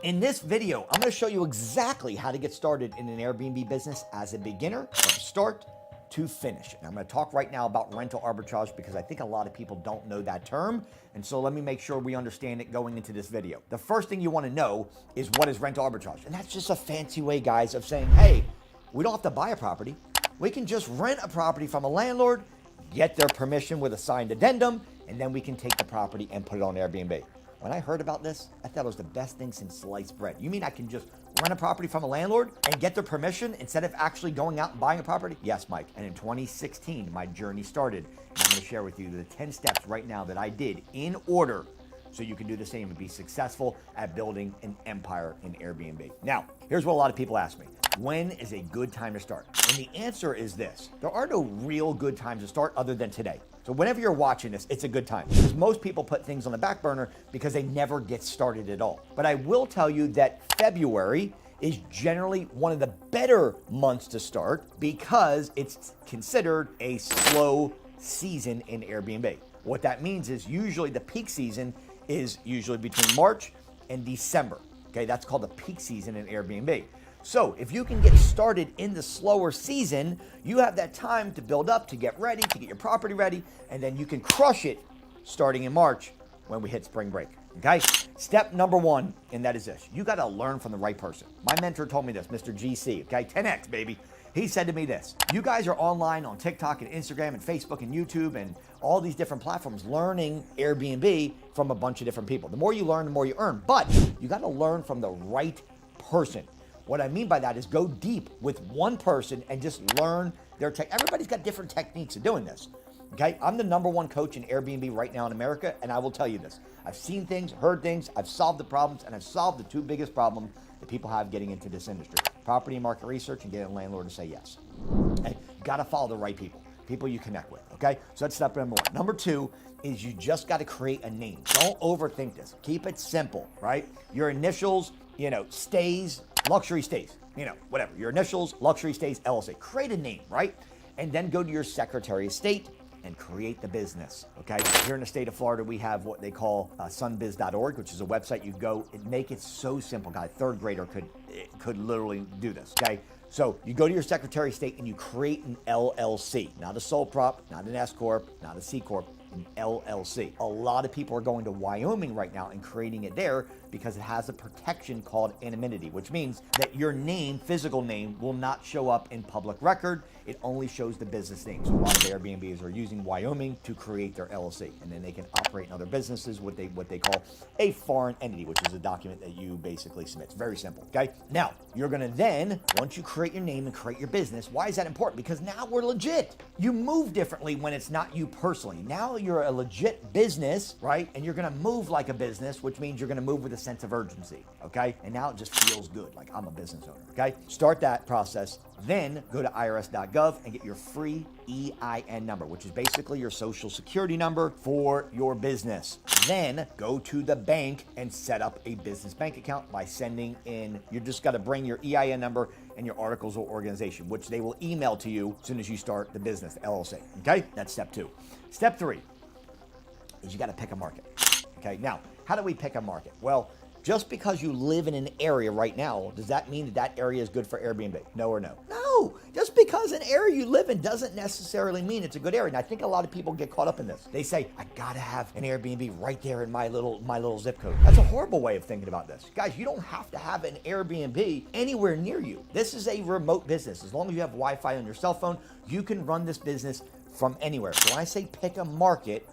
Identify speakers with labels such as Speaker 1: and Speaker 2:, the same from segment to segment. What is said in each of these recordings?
Speaker 1: In this video, I'm going to show you exactly how to get started in an Airbnb business as a beginner from start to finish. And I'm going to talk right now about rental arbitrage because I think a lot of people don't know that term. And so let me make sure we understand it going into this video. The first thing you want to know is what is rental arbitrage? And that's just a fancy way, guys, of saying, hey, we don't have to buy a property. We can just rent a property from a landlord, get their permission with a signed addendum, and then we can take the property and put it on Airbnb. When I heard about this, I thought it was the best thing since sliced bread. You mean I can just rent a property from a landlord and get their permission instead of actually going out and buying a property? Yes, Mike. And in 2016, my journey started. And I'm going to share with you the 10 steps right now that I did in order so you can do the same and be successful at building an empire in Airbnb. Now, here's what a lot of people ask me. When is a good time to start? And the answer is this. There are no real good times to start other than today. So whenever you're watching this, it's a good time. Because most people put things on the back burner because they never get started at all. But I will tell you that February is generally one of the better months to start because it's considered a slow season in Airbnb. What that means is usually the peak season is usually between March and December. Okay, that's called the peak season in Airbnb. So if you can get started in the slower season, you have that time to build up, to get ready, to get your property ready, and then you can crush it starting in March when we hit spring break. Okay? Step number one, and that is this. You got to learn from the right person. My mentor told me this, Mr. GC, okay? 10X, baby. He said to me this. You guys are online on TikTok and Instagram and Facebook and YouTube and all these different platforms learning Airbnb from a bunch of different people. The more you learn, the more you earn. But you got to learn from the right person. What I mean by that is go deep with one person and just learn their tech. Everybody's got different techniques of doing this. Okay, I'm the #1 coach in Airbnb right now in America, and I will tell you this. I've seen things, heard things, I've solved the problems, and I've solved the two biggest problems that people have getting into this industry. Property and market research and getting a landlord to say yes. Okay, you gotta follow the right people you connect with, okay? So that's step number one. Number two is you just gotta create a name. Don't overthink this. Keep it simple, right? Your initials, stays, luxury stays, whatever. Your initials, luxury stays, LLC. Create a name, right? And then go to your Secretary of State and create the business, okay? Here in the state of Florida, we have what they call sunbiz.org, which is a website you go and make it so simple, guys. Third grader could literally do this, okay? So you go to your Secretary of State and you create an LLC, not a sole prop, not an S Corp, not a C Corp, an LLC. A lot of people are going to Wyoming right now and creating it there because it has a protection called anonymity, which means that your name, physical name, will not show up in public record. It only shows the business name. So a lot of Airbnbs are using Wyoming to create their LLC, and then they can operate in other businesses, what they call a foreign entity, which is a document that you basically submit. It's very simple, okay? Now, you're gonna then, once you create your name and create your business, why is that important? Because now we're legit. You move differently when it's not you personally. Now you're a legit business, right? And you're gonna move like a business, which means you're gonna move with a sense of urgency, okay? And now it just feels good, like I'm a business owner, okay? Start that process, then go to irs.gov and get your free EIN number, which is basically your social security number for your business. Then go to the bank and set up a business bank account by sending in, you just gotta bring your EIN number and your articles of organization, which they will email to you as soon as you start the business, the LLC, okay? That's step two. Step three is you gotta pick a market, okay? Now, how do we pick a market? Well, just because you live in an area right now, does that mean that that area is good for Airbnb? No or no? No, just because an area you live in doesn't necessarily mean it's a good area. And I think a lot of people get caught up in this. They say, I gotta have an Airbnb right there in my little zip code. That's a horrible way of thinking about this. Guys, you don't have to have an Airbnb anywhere near you. This is a remote business. As long as you have Wi-Fi on your cell phone, you can run this business from anywhere. So when I say pick a market,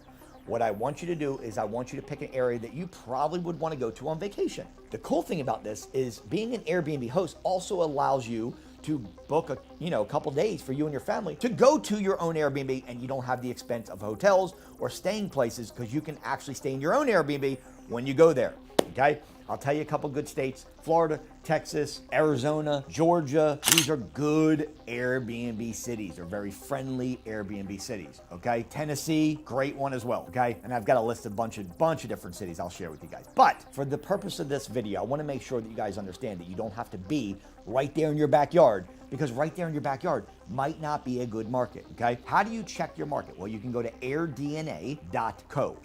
Speaker 1: what I want you to do is I want you to pick an area that you probably would want to go to on vacation. The cool thing about this is being an Airbnb host also allows you to book a couple days for you and your family to go to your own Airbnb, and you don't have the expense of hotels or staying places because you can actually stay in your own Airbnb when you go there, okay? I'll tell you a couple good states: Florida, Texas, Arizona, Georgia. These are good Airbnb cities. They're very friendly Airbnb cities, okay? Tennessee, great one as well, okay? And I've got a list of bunch of different cities I'll share with you guys. But for the purpose of this video, I want to make sure that you guys understand that you don't have to be right there in your backyard, because right there in your backyard, might not be a good market, okay? How do you check your market? Well, you can go to airdna.co,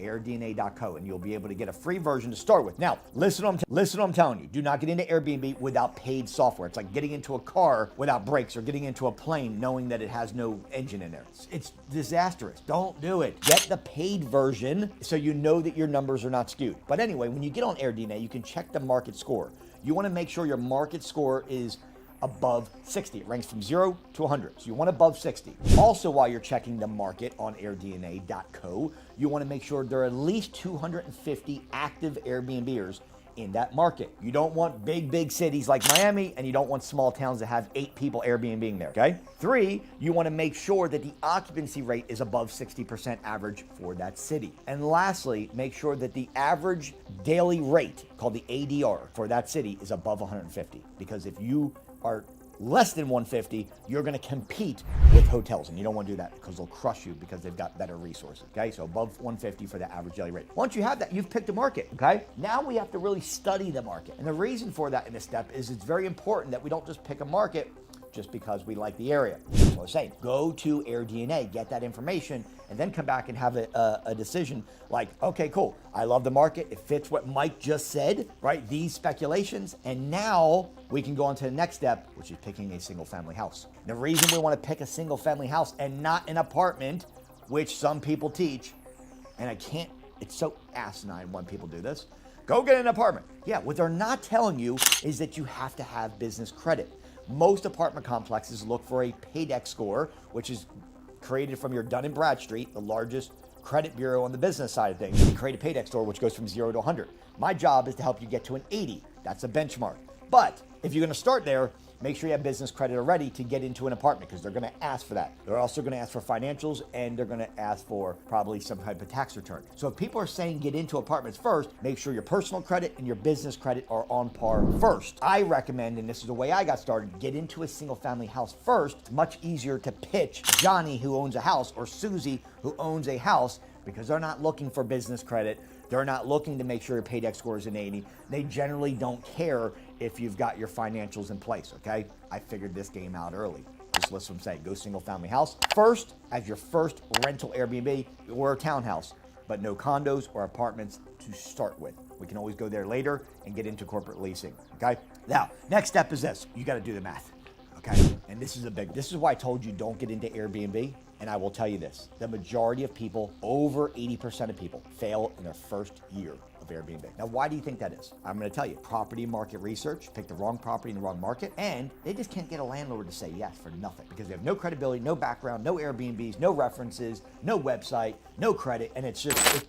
Speaker 1: and you'll be able to get a free version to start with. Now, listen what I'm telling you. Do not get into Airbnb without paid software. It's like getting into a car without brakes or getting into a plane knowing that it has no engine in there. It's disastrous. Don't do it. Get the paid version so you know that your numbers are not skewed. But anyway, when you get on AirDNA, you can check the market score. You want to make sure your market score is above 60. It ranks from 0 to 100. So you want above 60. Also, while you're checking the market on airdna.co, you want to make sure there are at least 250 active Airbnbers in that market. You don't want big cities like Miami, and you don't want small towns that have 8 people Airbnb there, okay? 3, you want to make sure that the occupancy rate is above 60% average for that city. And lastly, make sure that the average daily rate, called the ADR, for that city is above 150. Because if you are less than 150, you're going to compete with hotels, and you don't want to do that because they'll crush you because they've got better resources, okay? So above 150 for the average daily rate. Once you have that, you've picked a market, okay? Now we have to really study the market. And the reason for that in this step is it's very important that we don't just pick a market just because we like the area. That's what I'm saying. Go to AirDNA, get that information, and then come back and have a decision like, okay, cool. I love the market. It fits what Mike just said, right? These speculations. And now we can go on to the next step, which is picking a single family house. The reason we want to pick a single family house and not an apartment, which some people teach, and it's so asinine when people do this, go get an apartment. Yeah, what they're not telling you is that you have to have business credit. Most apartment complexes look for a PAYDEX score, which is created from your Dun & Bradstreet, the largest credit bureau on the business side of things. You create a PAYDEX score, which goes from 0 to 100. My job is to help you get to an 80. That's a benchmark. But if you're going to start there, make sure you have business credit already to get into an apartment, because they're going to ask for that. They're also going to ask for financials, and they're going to ask for probably some type of tax return. So if people are saying get into apartments first, make sure your personal credit and your business credit are on par first. I recommend, and this is the way I got started, get into a single family house first. It's much easier to pitch Johnny, who owns a house, or Susie, who owns a house, because they're not looking for business credit. They're not looking to make sure your PAYDEX score is an 80. They generally don't care if you've got your financials in place, okay? I figured this game out early. Just listen to what I'm saying. Go single family house first as your first rental Airbnb or a townhouse, but no condos or apartments to start with. We can always go there later and get into corporate leasing, okay? Now, next step is this. You got to do the math, okay? And this is why I told you don't get into Airbnb. And I will tell you this, the majority of people, over 80% of people, fail in their first year of Airbnb. Now, why do you think that is? I'm going to tell you. Property market research, pick the wrong property in the wrong market, and they just can't get a landlord to say yes for nothing because they have no credibility, no background, no Airbnbs, no references, no website, no credit, and it's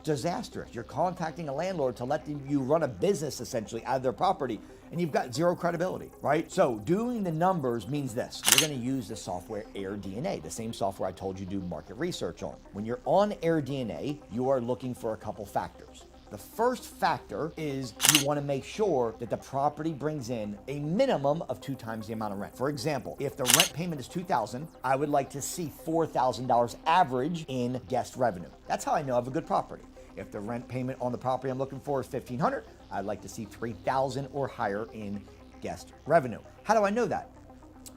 Speaker 1: disastrous. You're contacting a landlord to let you run a business essentially out of their property, and you've got zero credibility, right? So doing the numbers means this. You're going to use the software AirDNA, the same software I told you to do market research on. When you're on AirDNA, you are looking for a couple factors. The first factor is you want to make sure that the property brings in a minimum of 2 times the amount of rent. For example, if the rent payment is $2,000, I would like to see $4,000 average in guest revenue. That's how I know I have a good property. If the rent payment on the property I'm looking for is $1,500, I'd like to see $3,000 or higher in guest revenue. How do I know that?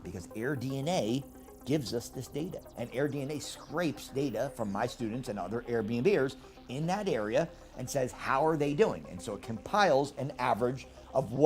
Speaker 1: Because AirDNA gives us this data, and AirDNA scrapes data from my students and other Airbnbers in that area and says, how are they doing? And so it compiles an average of what